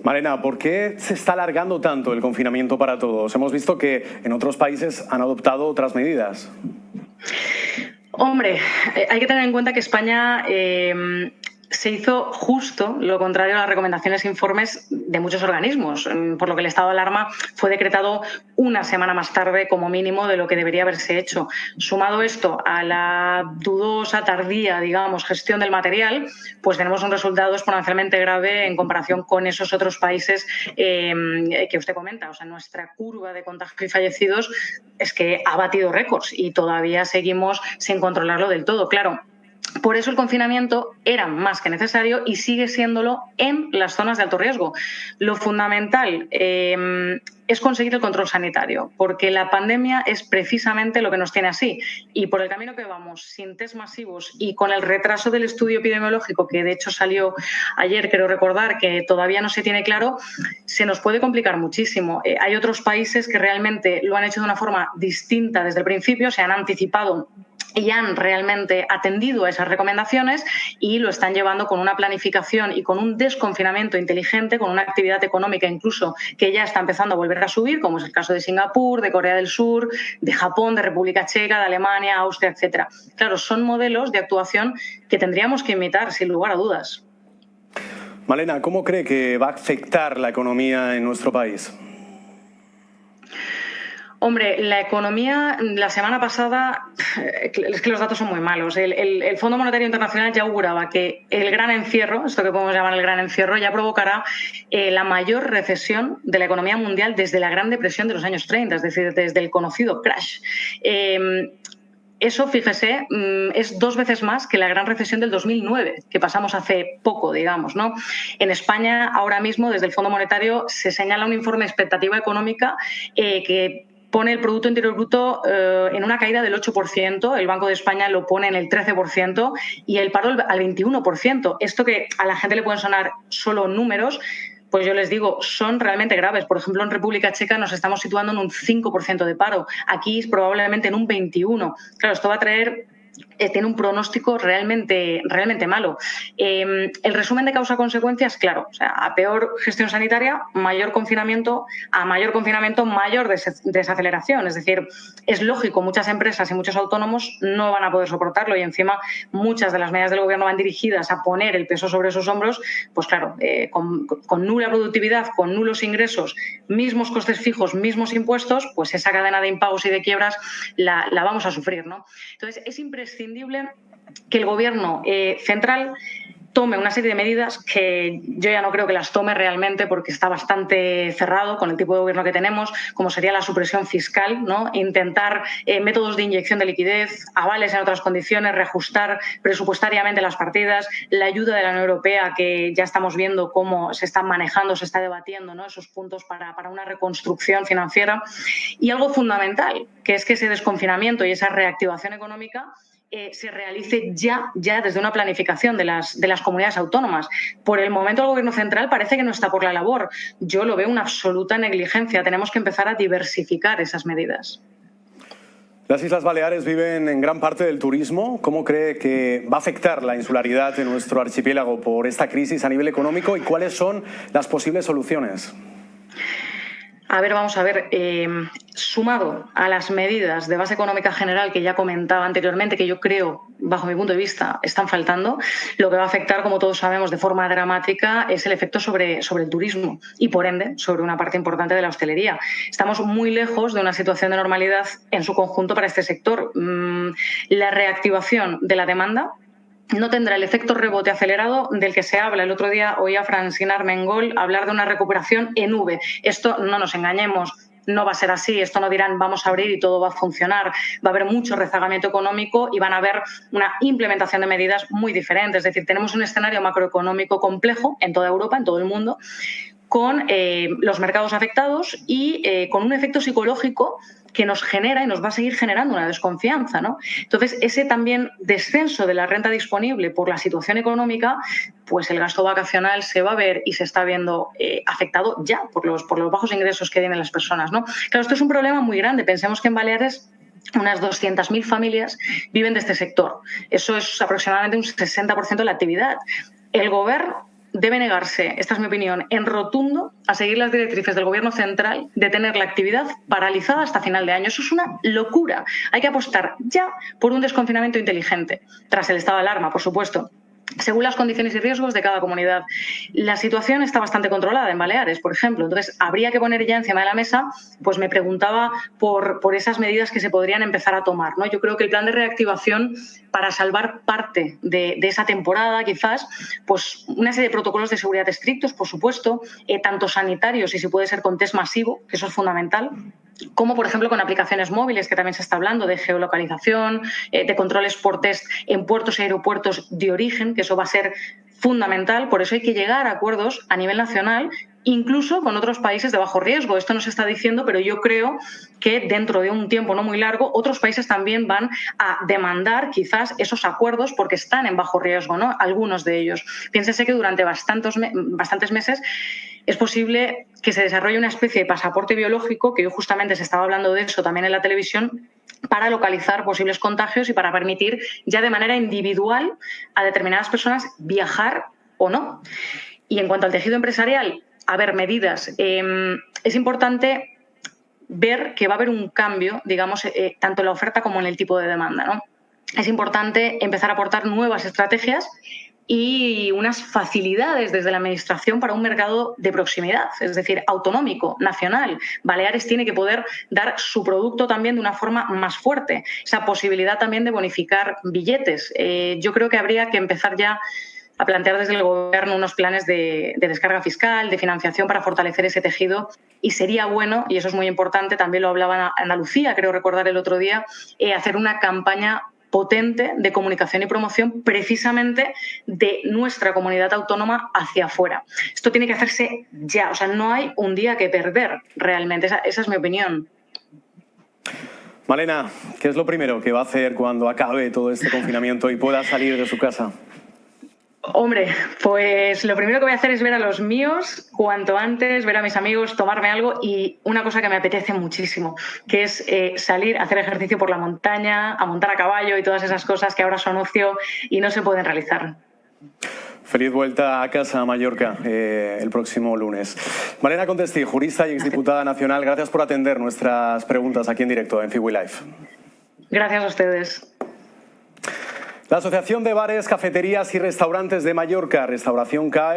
Malena, ¿por qué se está alargando tanto el confinamiento para todos? Hemos visto que en otros países han adoptado otras medidas. Hombre, hay que tener en cuenta que España se hizo justo lo contrario a las recomendaciones e informes de muchos organismos, por lo que el estado de alarma fue decretado una semana más tarde como mínimo de lo que debería haberse hecho. Sumado esto a la dudosa, tardía, digamos, gestión del material, pues tenemos un resultado exponencialmente grave en comparación con esos otros países que usted comenta. O sea, nuestra curva de contagios y fallecidos es que ha batido récords y todavía seguimos sin controlarlo del todo. Claro, por eso el confinamiento era más que necesario y sigue siéndolo en las zonas de alto riesgo. Lo fundamental es conseguir el control sanitario, porque la pandemia es precisamente lo que nos tiene así. Y por el camino que vamos, sin test masivos y con el retraso del estudio epidemiológico, que de hecho salió ayer, quiero recordar, que todavía no se tiene claro, se nos puede complicar muchísimo. Hay otros países que realmente lo han hecho de una forma distinta desde el principio, se han anticipado y han realmente atendido a esas recomendaciones y lo están llevando con una planificación y con un desconfinamiento inteligente, con una actividad económica incluso que ya está empezando a volver a subir, como es el caso de Singapur, de Corea del Sur, de Japón, de República Checa, de Alemania, Austria, etcétera. Claro, son modelos de actuación que tendríamos que imitar, sin lugar a dudas. Malena, ¿cómo cree que va a afectar la economía en nuestro país? Hombre, la economía, la semana pasada, es que los datos son muy malos. El Fondo Monetario Internacional ya auguraba que el gran encierro, esto que podemos llamar el gran encierro, ya provocará la mayor recesión de la economía mundial desde la Gran Depresión de los años 30, es decir, desde el conocido crash. Eso, fíjese, es 2 veces más que la gran recesión del 2009, que pasamos hace poco, digamos, ¿no? En España, ahora mismo, desde el Fondo Monetario, se señala un informe de expectativa económica que pone el Producto Interior Bruto en una caída del 8%, el Banco de España lo pone en el 13% y el paro al 21%. Esto que a la gente le pueden sonar solo números, pues yo les digo, son realmente graves. Por ejemplo, en República Checa nos estamos situando en un 5% de paro. Aquí es probablemente en un 21%. Claro, esto va a traer... tiene un pronóstico realmente malo. El resumen de causa-consecuencias, claro, o sea, a peor gestión sanitaria, mayor confinamiento, a mayor confinamiento, mayor desaceleración. Es decir, es lógico, muchas empresas y muchos autónomos no van a poder soportarlo y encima muchas de las medidas del gobierno van dirigidas a poner el peso sobre sus hombros, pues claro, con nula productividad, con nulos ingresos, mismos costes fijos, mismos impuestos, pues esa cadena de impagos y de quiebras la vamos a sufrir, ¿no? Entonces, es imprescindible que el Gobierno central tome una serie de medidas que yo ya no creo que las tome realmente porque está bastante cerrado con el tipo de gobierno que tenemos, como sería la supresión fiscal, ¿no? Intentar métodos de inyección de liquidez, avales en otras condiciones, reajustar presupuestariamente las partidas, la ayuda de la Unión Europea, que ya estamos viendo cómo se están manejando, se está debatiendo, ¿no? Esos puntos para una reconstrucción financiera. Y algo fundamental, que es que ese desconfinamiento y esa reactivación económica se realice ya desde una planificación de las comunidades autónomas. Por el momento el Gobierno central parece que no está por la labor. Yo lo veo una absoluta negligencia. Tenemos que empezar a diversificar esas medidas. Las Islas Baleares viven en gran parte del turismo. ¿Cómo cree que va a afectar la insularidad de nuestro archipiélago por esta crisis a nivel económico y cuáles son las posibles soluciones? A ver, vamos a ver, sumado a las medidas de base económica general que ya comentaba anteriormente, que yo creo, bajo mi punto de vista, están faltando, lo que va a afectar, como todos sabemos, de forma dramática es el efecto sobre el turismo y, por ende, sobre una parte importante de la hostelería. Estamos muy lejos de una situación de normalidad en su conjunto para este sector. La reactivación de la demanda no tendrá el efecto rebote acelerado del que se habla. El otro día oí a Francina Armengol hablar de una recuperación en V. Esto, no nos engañemos, no va a ser así. Esto no dirán vamos a abrir y todo va a funcionar. Va a haber mucho rezagamiento económico y van a haber una implementación de medidas muy diferentes. Es decir, tenemos un escenario macroeconómico complejo en toda Europa, en todo el mundo, con los mercados afectados y con un efecto psicológico que nos genera y nos va a seguir generando una desconfianza, ¿no? Entonces, ese también descenso de la renta disponible por la situación económica, pues el gasto vacacional se va a ver y se está viendo afectado ya por los bajos ingresos que tienen las personas, ¿no? Claro, esto es un problema muy grande. Pensemos que en Baleares unas 200.000 familias viven de este sector. Eso es aproximadamente un 60% de la actividad. El Gobierno debe negarse, esta es mi opinión, en rotundo a seguir las directrices del Gobierno central de tener la actividad paralizada hasta final de año. Eso es una locura. Hay que apostar ya por un desconfinamiento inteligente, tras el estado de alarma, por supuesto, según las condiciones y riesgos de cada comunidad. La situación está bastante controlada en Baleares, por ejemplo, entonces habría que poner ya encima de la mesa, pues me preguntaba por esas medidas que se podrían empezar a tomar, ¿no? Yo creo que el plan de reactivación, para salvar parte de esa temporada, quizás, pues una serie de protocolos de seguridad estrictos, por supuesto, tanto sanitarios y si puede ser con test masivo, que eso es fundamental, como por ejemplo con aplicaciones móviles, que también se está hablando de geolocalización, de controles por test en puertos y aeropuertos de origen, que eso va a ser fundamental. Por eso hay que llegar a acuerdos a nivel nacional, incluso con otros países de bajo riesgo. Esto no se está diciendo, pero yo creo que dentro de un tiempo no muy largo otros países también van a demandar quizás esos acuerdos porque están en bajo riesgo, ¿no? Algunos de ellos. Piénsese que durante bastantes meses es posible que se desarrolle una especie de pasaporte biológico, que hoy justamente se estaba hablando de eso también en la televisión, para localizar posibles contagios y para permitir ya de manera individual a determinadas personas viajar o no. Y en cuanto al tejido empresarial, a ver, medidas. Es importante ver que va a haber un cambio, digamos, tanto en la oferta como en el tipo de demanda, ¿no? Es importante empezar a aportar nuevas estrategias y unas facilidades desde la Administración para un mercado de proximidad, es decir, autonómico, nacional. Baleares tiene que poder dar su producto también de una forma más fuerte. Esa posibilidad también de bonificar billetes. Yo creo que habría que empezar ya a plantear desde el Gobierno unos planes de descarga fiscal, de financiación para fortalecer ese tejido, y sería bueno, y eso es muy importante, también lo hablaba Andalucía, creo recordar el otro día, hacer una campaña potente de comunicación y promoción precisamente de nuestra comunidad autónoma hacia afuera. Esto tiene que hacerse ya, o sea, no hay un día que perder realmente, esa es mi opinión. Malena, ¿qué es lo primero que va a hacer cuando acabe todo este confinamiento y pueda salir de su casa? Hombre, pues lo primero que voy a hacer es ver a los míos cuanto antes, ver a mis amigos, tomarme algo y una cosa que me apetece muchísimo, que es salir a hacer ejercicio por la montaña, a montar a caballo y todas esas cosas que ahora son ocio y no se pueden realizar. Feliz vuelta a casa, a Mallorca, el próximo lunes. Malena Contestí, jurista y exdiputada nacional, gracias por atender nuestras preguntas aquí en directo en Fiwi Live. Gracias a ustedes. La Asociación de Bares, Cafeterías y Restaurantes de Mallorca, Restauración CAE,